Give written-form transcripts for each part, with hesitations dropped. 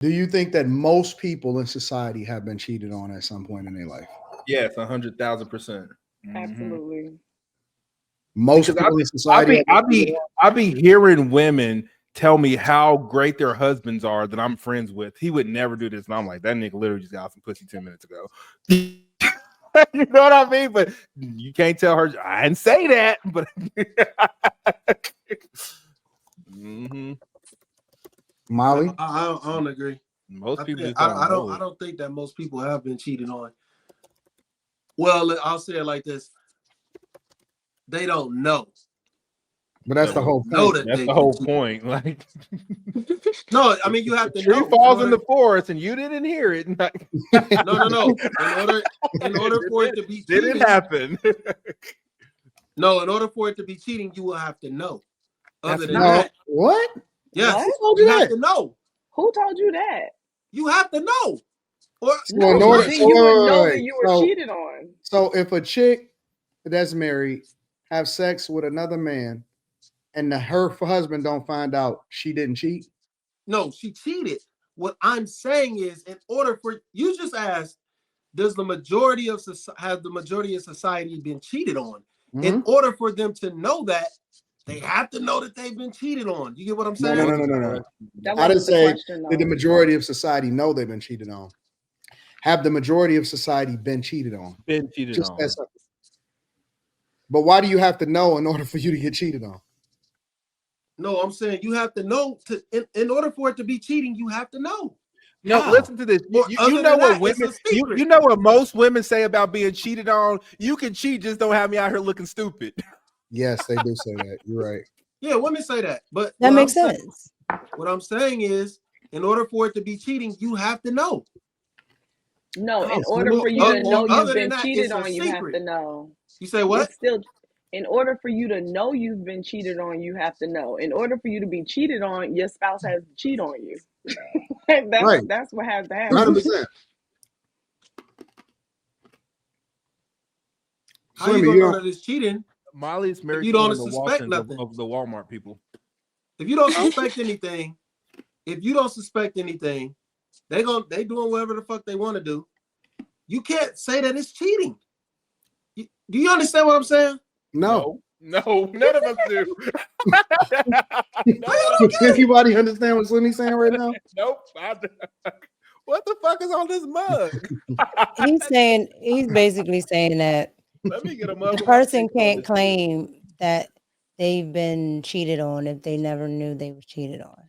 Do you think that most people in society have been cheated on at some point in their life? Yes, 100,000%. Absolutely. Most Because people in society. I be hearing women tell me how great their husbands are that I'm friends with. He would never do this, and I'm like, that nigga literally just got some pussy 10 minutes ago. You know what I mean? But you can't tell her. I didn't say that, but. Molly, I don't agree. Most people just I don't think that most people have been cheated on. Well, I'll say it like this: they don't know. but that's the whole point. That's the whole point. Like, no, I mean you have to tree know. falls in the forest and you didn't hear it. No. In order for it to be did cheating, it happen? No, in order for it to be cheating, you will have to know. Other than No, that, what? yes, What? Who told you you have that? to know. Who told you that? You have to know. Or Well, No, in then order- you would know wait, that you were so- cheated on. So if a chick that's married have sex with another man and her husband don't find out, she didn't cheat? no, she cheated. What I'm saying is, in order for you just asked, does the majority of society been cheated on? Mm-hmm. In order for them to know that, they have to know that they've been cheated on. You get what I'm saying? No. That I didn't wasn't the say question, did the though. majority of society know they've been cheated on. Have the majority of society been cheated on? Been cheated Just on. that simple. But why do you have to know in order for you to get cheated on? No, I'm saying you have to know in order for it to be cheating, you have to know. No, How? listen to this. You know what women? You know what most women say about being cheated on? You can cheat, just don't have me out here looking stupid. Yes, they do say that. You're right. Yeah, women say that, but That makes sense. What I'm saying is, in order for it to be cheating, you have to know. No, in Oh, order so for you to know other you've than been that, cheated it's a on, you have secret. to know. You say what? It's still, in order for you to know you've been cheated on, you have to know. In order for you to be cheated on, your spouse has to cheat on you. Right. That's what has to happen. 100%. How you gonna know that it's cheating? Molly's married you to don't one of the suspect Waltons nothing. of the Walmart people. If you don't suspect anything, they doing whatever the fuck they want to do. You can't say that it's cheating. Do you understand what I'm saying? No. No, none of us do. Anybody understand what Slimmy saying right now? Nope. What the fuck is on this mug? He's basically saying that Let me get a mug. the person can't claim that they've been cheated on if they never knew they were cheated on.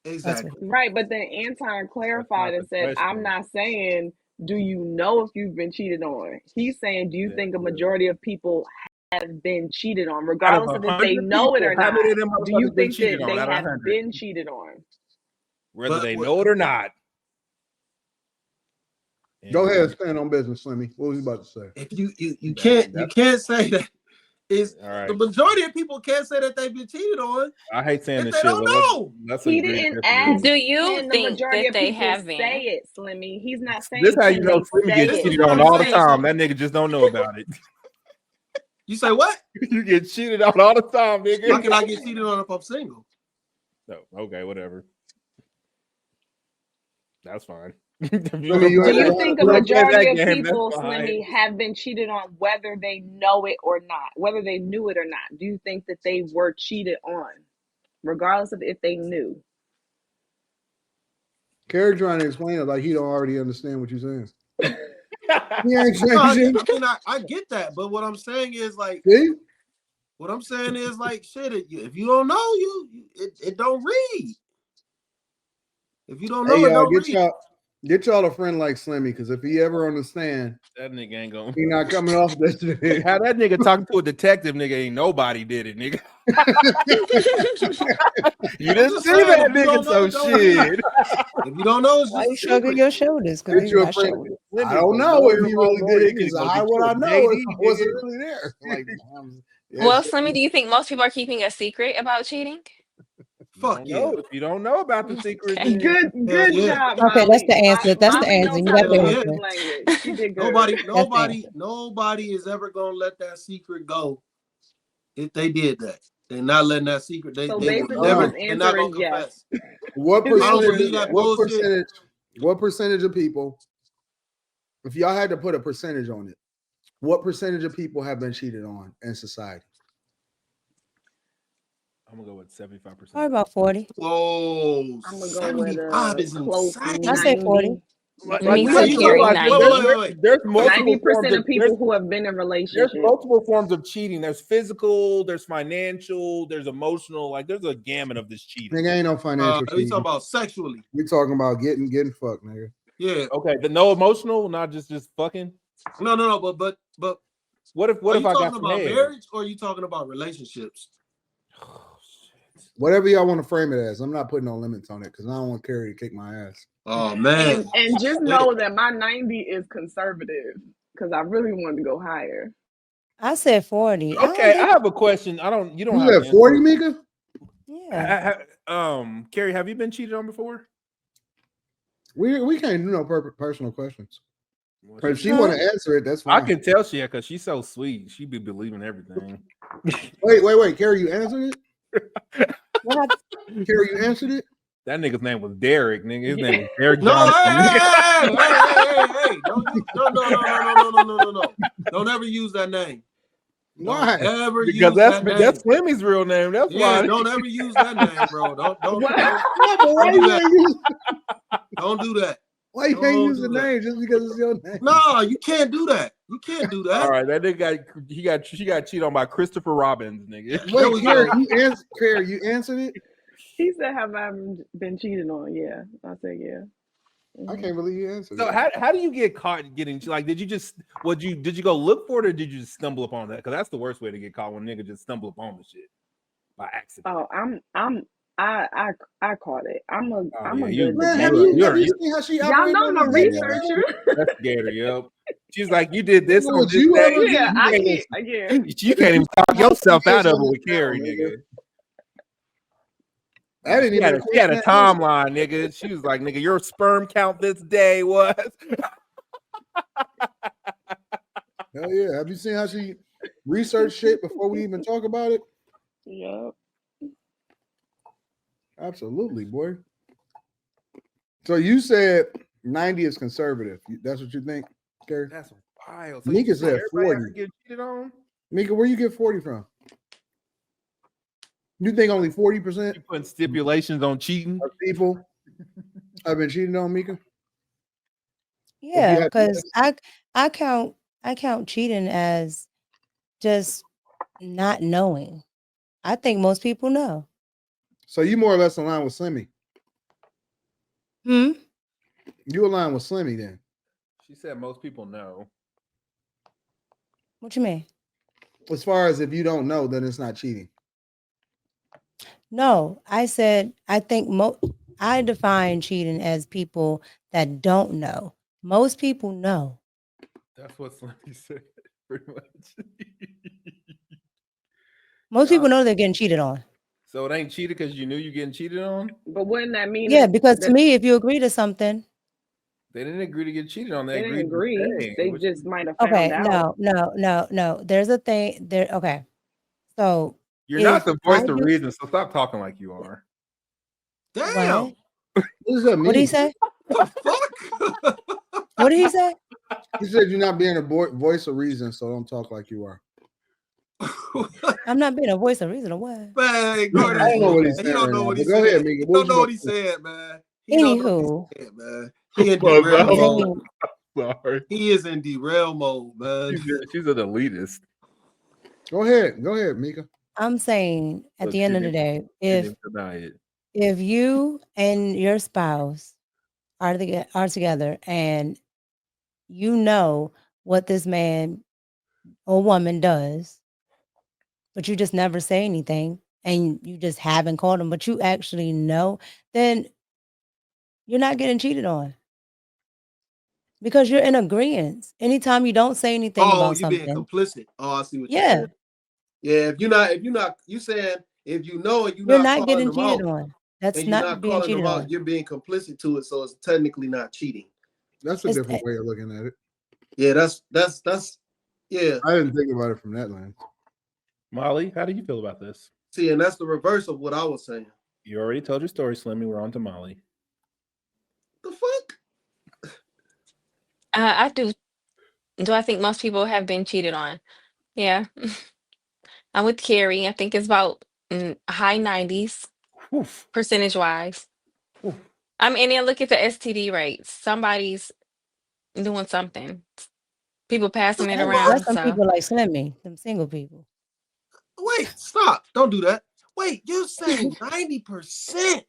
Exactly. Right, but then Anton clarified and said, I'm not saying, do you know if you've been cheated on? He's saying, do you think a majority of people have been cheated on, regardless of if they know it or not? Do you think that they have been cheated on? Whether they know it or not. Go ahead, stand on business, Slimmy. What was you about to say? If you can't say that. The majority of people can't say that they've been cheated on. I hate saying this they shit. don't know. He didn't ask. Do you the think majority that of they people have been? say it, Slimmy? He's not saying. This how you know Slimmy gets it. cheated on all the time. That nigga just don't know about it. You say what? You get cheated on all the time, nigga. How can I get cheated on if I'm single? No, okay, whatever. That's fine. Do you think a majority of people, Slimmy, have been cheated on, whether they know it or not, whether they knew it or not? Do you think that they were cheated on, regardless of if they knew? Keri trying to explain it like he don't already understand what you're saying. I get that, but what I'm saying is like, shit. If you don't know, it don't read. If you don't know, it don't read. Get y'all a friend like Slimmy, because if he ever understand, that nigga ain't going. He not coming off this. How that nigga talking to a detective, nigga, ain't nobody did it, nigga. You didn't see that nigga, so shit. If you don't know, it's why you shrugging your shoulders? I don't know if he really did it, because I know if I wasn't really there. Like, well, Slimmy, do you think most people are keeping a secret about cheating? Fuck yeah. If you don't know about the secret, okay. Good job. Okay, that's the answer. That's the answer. You got the answer. Nobody is ever gonna let that secret go if they did that. They're not letting that secret. They So will basically, never. his They're not answer gonna is yes. confess. What I don't percentage? believe that What bullshit. percentage? What percentage of people? If y'all had to put a percentage on it, what percentage of people have been cheated on in society? I'm gonna go with 75%. Probably about 40. Whoa, I'm gonna go with 75 a is close insane. I say 90. 40. Me So too, you Keri, talking about 90. wait. There's multiple 90% forms of people who have been in there's relationships. multiple forms of cheating. There's physical, there's financial, there's emotional. Like there's a gamut of this cheating. Nigga, ain't no financial We cheating. talking about sexually. We talking about getting fucked, nigga. Yeah. Okay, the no emotional, not just fucking. No. But What if are you I got talking some about head? marriage or are you talking about relationships? Oh, shit. Whatever y'all want to frame it as, I'm not putting no limits on it because I don't want Keri to kick my ass. Oh man. And just know that my 90 is conservative because I really wanted to go higher. I said 40. Okay, I have a question. You don't You have to said 40, answer. Mika? Yeah. Keri, have you been cheated on before? We can't do no personal questions. Well, If she want to answer it, that's I fine. can tell she, because she's so sweet. She be believing everything. Wait, Keri, you answered it? What? Keri, you answered it? That nigga's name was Derek, nigga. His name was Derek No, Johnson. hey. No. Don't ever use that name. Why? Don't ever Because use that name. that's Fleming's real name. That's Yeah, why. don't ever use that name, bro. Don't Yeah, but do why you that. ain't use? Don't do that. Why you Don't ain't use the do that. name just because it's your name? No, you can't do that. You can't do that. All right, that nigga she got cheated on by Christopher Robbins, nigga. There we go. Keri, you answered it? He said, have I been cheated on? Yeah. I said, yeah. I can't believe you answered So it. how do you get caught getting like? Did you go look for it or did you just stumble upon that? Because that's the worst way to get caught when nigga just stumble upon the shit by accident. Oh, I caught it. I'm a good Man, detective. have you seen how she Y'all operates? know I'm a researcher. That's Gator, yep. She's like, you did this on Would this you day. ever Yeah, get yeah. You can't even talk yourself out of it with Nigga. Keri, nigga. I didn't even. She had a timeline, nigga. She was like, nigga, your sperm count this day was. Hell yeah! Have you seen how she researched shit before we even talk about it? Yep. Absolutely, boy. So you said 90 is conservative. That's what you think, Keri? That's wild. So Mika said 40. Get cheated on? Mika, where you get 40 from? You think only 40% You putting stipulations on cheating? of people have been cheated on, Mika? Yeah, because I count cheating as just not knowing. I think most people know. So you more or less align with Slimmy. You align with Slimmy then. She said most people know. What you mean? As far as if you don't know, then it's not cheating. No, I said I think I define cheating as people that don't know. Most people know. That's what Slimmy said, pretty much. Most people know they're getting cheated on. So it ain't cheated because you knew you getting cheated on? But wouldn't that mean? Yeah, because to me, if you agree to something, they didn't agree to get cheated on. They didn't agree. They just might have okay, found out. no. There's a thing there. Okay, so you're not the voice of reason, so stop talking like you are. Damn. What does that mean? What did he say? What the fuck? What did he say? He said you're not being a voice of reason, so don't talk like you are. I'm not being a voice of reason or what? Man, Gordon, I don't know what he's he saying. don't know Right what now, he but go said. ahead, Mika. He don't know what he said, man. He don't know what he Anywho, said, man. He in derail mode. Sorry. He is in derail mode, man. She's an elitist. Go ahead, Mika. I'm saying at Look, the end of the day, if you and your spouse are together and you know what this man or woman does, but you just never say anything and you just haven't called him, but you actually know, then you're not getting cheated on. Because you're in agreement. Anytime you don't say anything about something. Oh, you being complicit. Oh, I see what you're saying. Yeah, if you're not, you saying if you know and you're not getting cheated on. That's not being cheated on. You're being complicit to it, so it's technically not cheating. That's a different way of looking at it. Yeah, that's yeah. I didn't think about it from that lens. Molly, how do you feel about this? See, and that's the reverse of what I was saying. You already told your story, Slimmy. We're on to Molly. The fuck? I do. Do I think most people have been cheated on? Yeah. I'm with Keri. I think it's about high 90s Oof. percentage wise. Oof. I mean, and then look at the STD rates. Somebody's doing something. People passing it That's around. some So people like Slimmy, them single people. Wait, stop. Don't do that. Wait, you're saying 90%?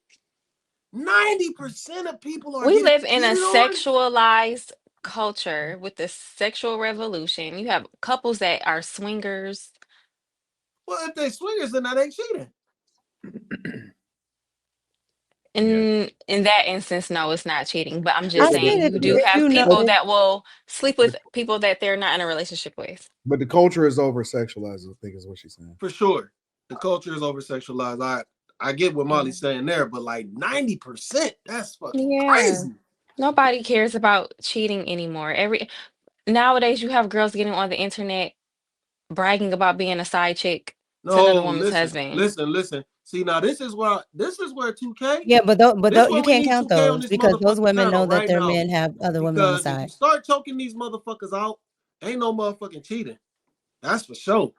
90% of people are we getting live in a cheated on? sexualized culture with the sexual revolution. You have couples that are swingers. Well, if they swingers, then that ain't cheating. In that instance, no, it's not cheating. But I'm I just think saying if, you do if have you people know, that will sleep with people that they're not in a relationship with. But the culture is over sexualized, I think is what she's saying. For sure. The culture is over sexualized. I get what Molly's saying there, but like 90%, that's fucking crazy. Nobody cares about cheating anymore. Nowadays you have girls getting on the internet bragging about being a side chick to another No, woman's husband. listen. See, now this is where 2K. yeah, but you We can't need count 2K on those this because those motherfucking women know channel that right their now. men have other women on the Because if you side. start choking these motherfuckers out, ain't no motherfucking cheating. That's for sure.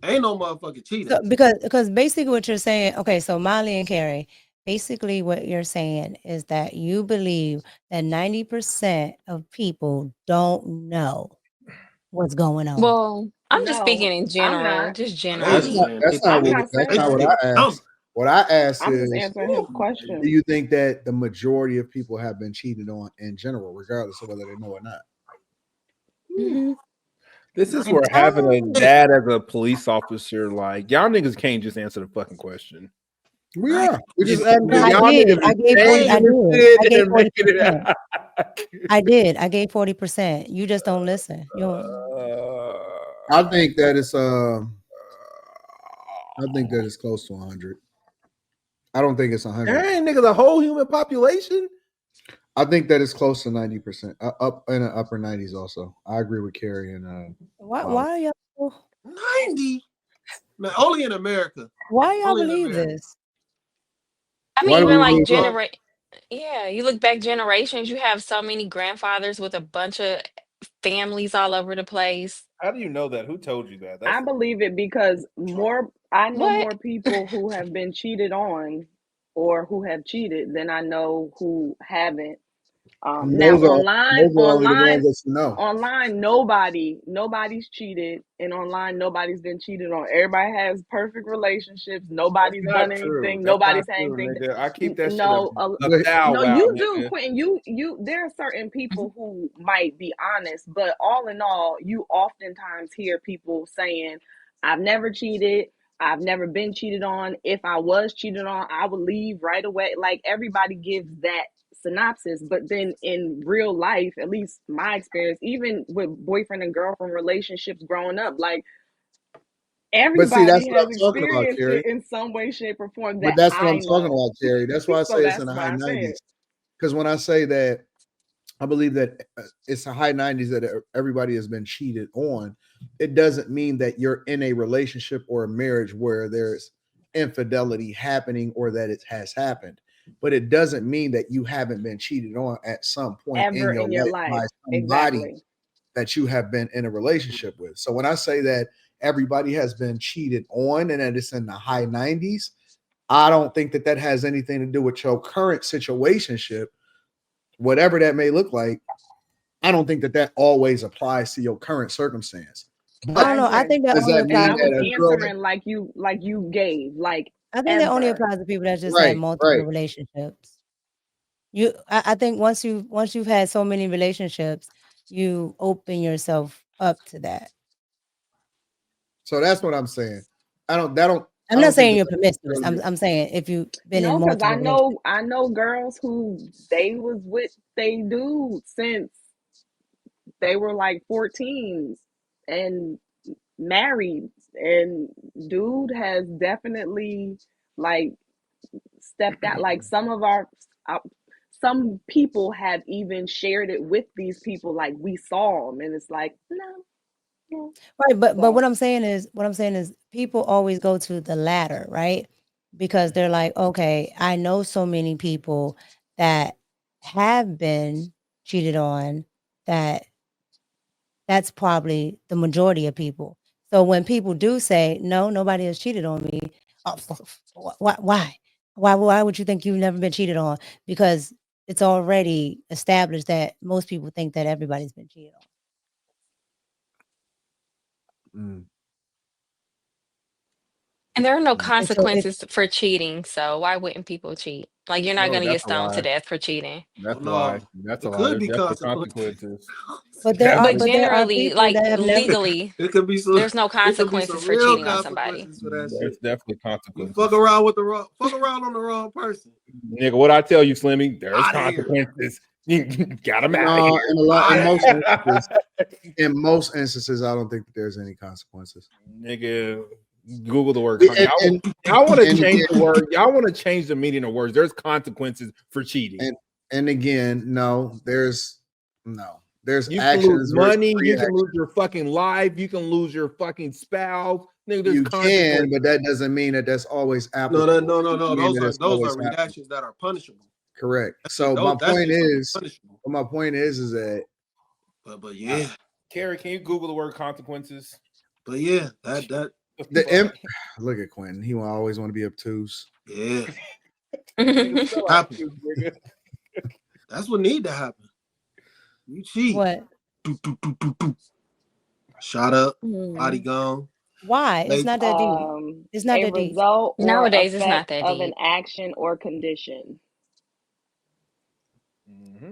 Ain't no motherfucking cheating. So, because basically what you're saying, okay, so Molly and Keri, basically what you're saying is that you believe that 90% of people don't know what's going on. Well, I'm just No, speaking in I'm general, not. just That's generally. not that's not I'm what not that's saying not what that. I asked. What I asked I'm just is, answering his do question. you think that the majority of people have been cheated on in general, regardless of whether they know or not? Mhm. This is where having a dad as a police officer, like y'all niggas can't just answer the fucking question. We are. We just No, I y'all did. niggas I gave 40. I did. I gave 40%. I did. I gave 40%. You just don't listen. You don't. I think that it's close to 100. I don't think it's 100. Dang, nigga, the whole human population. I think that it's close to 90%, up in the upper 90s. Also, I agree with Keri and Why are y'all 90? Man, only in America. Why y'all Only in believe America. this? I Why mean, do even we like believe yeah, you look back generations, you have so many grandfathers with a bunch of families all over the place. How do you know that? Who told you that? I believe it because I know What? more people who have been cheated on or who have cheated than I know who haven't. Now those are only the ones that you know. online, nobody's cheated, and online, nobody's been cheated on. Everybody has perfect relationships. Nobody's done anything. That's not Nobody's had true, anything. nigga. I keep that shit No, a thou no, wow, you do, nigga. Quentin. There are certain people who might be honest, but all in all, you oftentimes hear people saying, "I've never cheated. I've never been cheated on. If I was cheated on, I would leave right away." Like everybody gives that synopsis, but then in real life, at least my experience, even with boyfriend and girlfriend relationships growing up, like But see, that's everybody what has I'm talking about, experienced Keri. it in some way, shape, or form But that that's what I'm I talking know. about, Keri. That's why I So say it's in that's the why high I said, 90s. Because when I say that, I believe that it's the high 90s that everybody has been cheated on. It doesn't mean that you're in a relationship or a marriage where there's infidelity happening or that it has happened. But it doesn't mean that you haven't been cheated on at some point ever in your in your life by life. somebody Exactly. that you have been in a relationship with. So when I say that everybody has been cheated on and that it's in the high 90s, I don't think that that has anything to do with your current situationship, whatever that may look like. I don't think that that always applies to your current circumstance. I But don't know. I think that does only that And mean I applies. was that a girl that, answering like you gave, like I think that only ever. applies to people that just had right, multiple relationships. I think once you've had so many relationships, you open yourself up to that. so that's what I'm saying. I'm I not don't think saying that you're that's promiscuous. really, I'm saying if you've been in No, because multiple relationships. I know girls who they was with they dude since they were like 14 and married, and dude has definitely like stepped out. Like uh, some people have even shared it with these people, like we saw them, and it's like no, Right, but what I'm saying is people always go to the latter, right? Because they're like, okay, I know so many people that have been cheated on that's probably the majority of people. So when people do say, no, nobody has cheated on me, oh, why would you think you've never been cheated on? Because it's already established that most people think that everybody's been cheated on. And there are no And so if consequences for cheating, so why wouldn't people cheat? Like, you're not No, gonna that's get a stoned to lie. death for cheating. That's a No, lie. That's a it lie. could There's be definitely consequences. consequences. but But there are generally, people like that have never legally, It could be some. there's no It could be consequences some for real cheating on somebody. consequences for that There's shit. definitely You consequences. fuck around on the wrong person. Nigga, what I tell you, Slimmy, there's Outta here. consequences. You got him out of No, here. in most instances, I don't think that there's any consequences. Nigga, Google the word. And I want to and change again- the word. Y'all want to change the meaning of words. There's consequences for cheating. And again, there's You can actions lose money. You versus can lose your fucking life. You can lose your fucking spouse. Nigga, there's you consequences. can, but that doesn't mean that that's always applicable. No. Mean Those are reactions that are punishable. Correct. So my point is that. But yeah, Keri, can you Google the word consequences? but yeah, that Look at Quentin. He will always want to be obtuse. yeah. Nigga, Happen. That's what need to happen. You cheat. What? Shot up, body gone. Why? It's not that deep. It's not that deep. Result or Nowadays, it's not effect that of an deep. action or condition.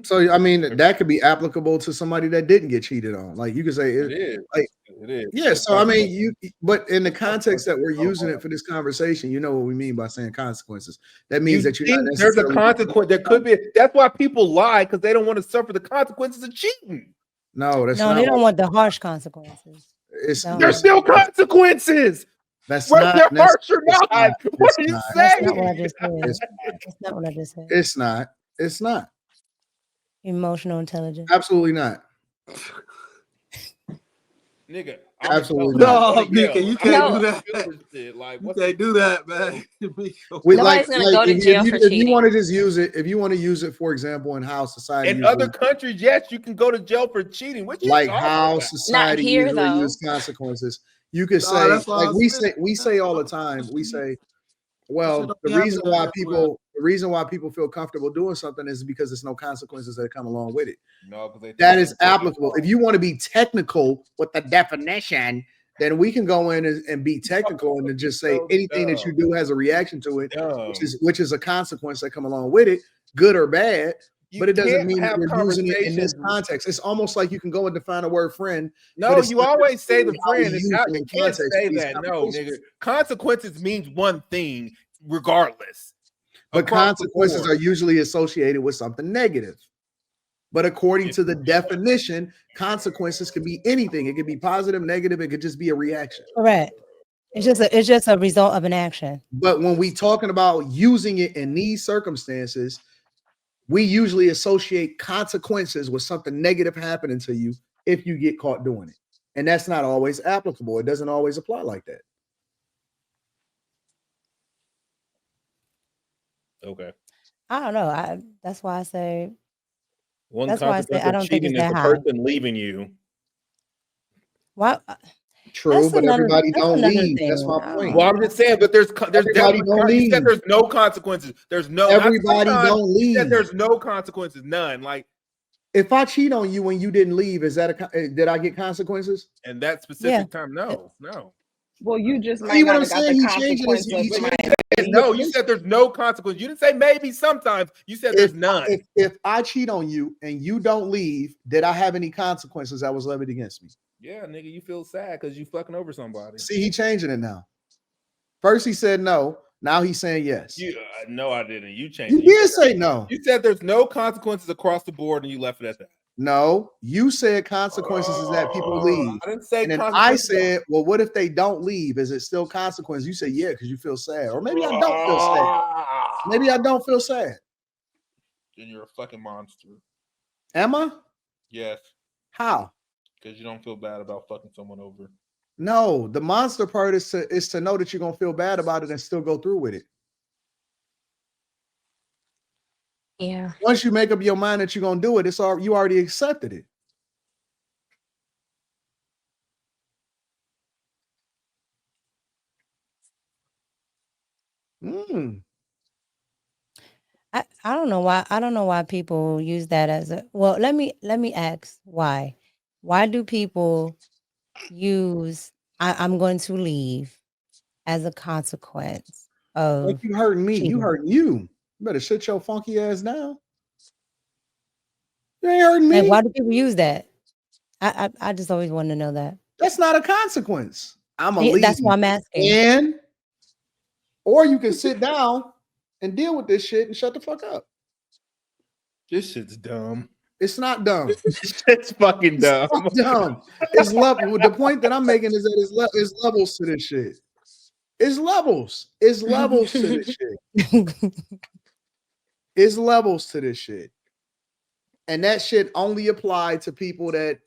So I mean, that could be applicable to somebody that didn't get cheated on. Like you could say it is. Like it is. Yeah. So I mean, but in the context that we're using it for this conversation, you know what we mean by saying consequences. That means that you're not there's a consequence. There could be. That's why people lie, because they don't want to suffer the consequences of cheating. No, that's no, not. They don't want the harsh consequences. There's still consequences. That's whether not they're harsh or not. What are you saying? That's not what I just said. That's not what I just said. It's not. It's not. Emotional intelligence. Absolutely not. Nigga, absolutely not. No, Mika, you can't do that. Like, you can't do that, man. Nobody's gonna go to jail for cheating. If you want to just use it, if you want to use it, for example, in how society in other countries, yes, you can go to jail for cheating. What you like how society not here, usually though. use consequences. You could say, like we say all the time, we say, well, the reason why people feel comfortable doing something is because there's no consequences that come along with it. No, because that is applicable. If you want to be technical with the definition, then we can go in and be technical and just say anything that you do has a reaction to it, which is a consequence that come along with it, good or bad. But it doesn't mean that we're using it in this context. It's almost like you can go and define a word friend. No, you always say the friend. It's not, you can't context say that. No, nigga. Consequences means one thing regardless. But consequences are usually associated with something negative. But according to the definition, consequences can be anything. It could be positive, negative. It could just be a reaction. Correct. It's just a result of an action. But when we talking about using it in these circumstances, we usually associate consequences with something negative happening to you if you get caught doing it. And that's not always applicable. It doesn't always apply like that. Okay. I don't know. That's why I say one that's why I say I don't think it's is that the high. person leaving you. Why? True, but everybody don't leave. That's my point. Well, I'm just saying, but there's everybody don't leave. You said there's no consequences. There's no everybody don't leave. You said there's no consequences, none. Like if I cheat on you when you didn't leave, is that did I get consequences? In that specific time, no. Well, you just might not have got the consequence of no, you said there's no consequence. You didn't say maybe sometimes. You said there's none. If I cheat on you and you don't leave, did I have any consequences that was levied against me? Yeah, nigga, you feel sad because you fucking over somebody. See, he changing it now. First he said no. Now he's saying yes. No, I didn't. You changed it. You did say no. You said there's no consequences across the board and you left it at that. No, you said consequences is that people leave. I didn't say and then I said, well, what if they don't leave? Is it still consequence? You said, yeah, because you feel sad. Or maybe I don't feel sad. Maybe I don't feel sad. Then you're a fucking monster. Am I? Yes. How? Because you don't feel bad about fucking someone over. No, the monster part is to know that you're gonna feel bad about it and still go through with it. Yeah. Once you make up your mind that you're gonna do it, you already accepted it. I don't know why. I don't know why people use that as a well. Let me ask why. Why do people use I'm going to leave as a consequence Like of you hurting me, you cheating? hurting you. You better sit your funky ass down. You ain't hurting Like, me. why do people use that? I just always wanted to know that. That's not a consequence. I'm a Yeah, leave. that's why I'm asking. Or you can sit down and deal with this shit and shut the fuck up. This shit's dumb. It's not dumb. It's fucking dumb. It's dumb. It's level. The point that I'm making is that it's levels to this shit. It's levels. It's levels to this shit. It's levels to this shit. And that shit only applied to people that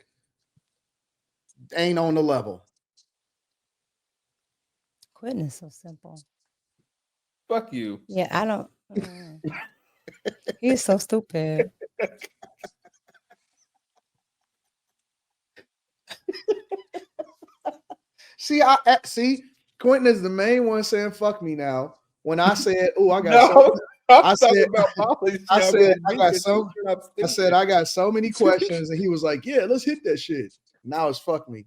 ain't on the level. Quitting is so simple. Fuck you. Yeah, I don't. He's so stupid. See, Quentin is the main one saying "fuck me" now. When I said, "Oh, I got," I said I got so many questions, and he was like, "Yeah, let's hit that shit." Now it's "fuck me."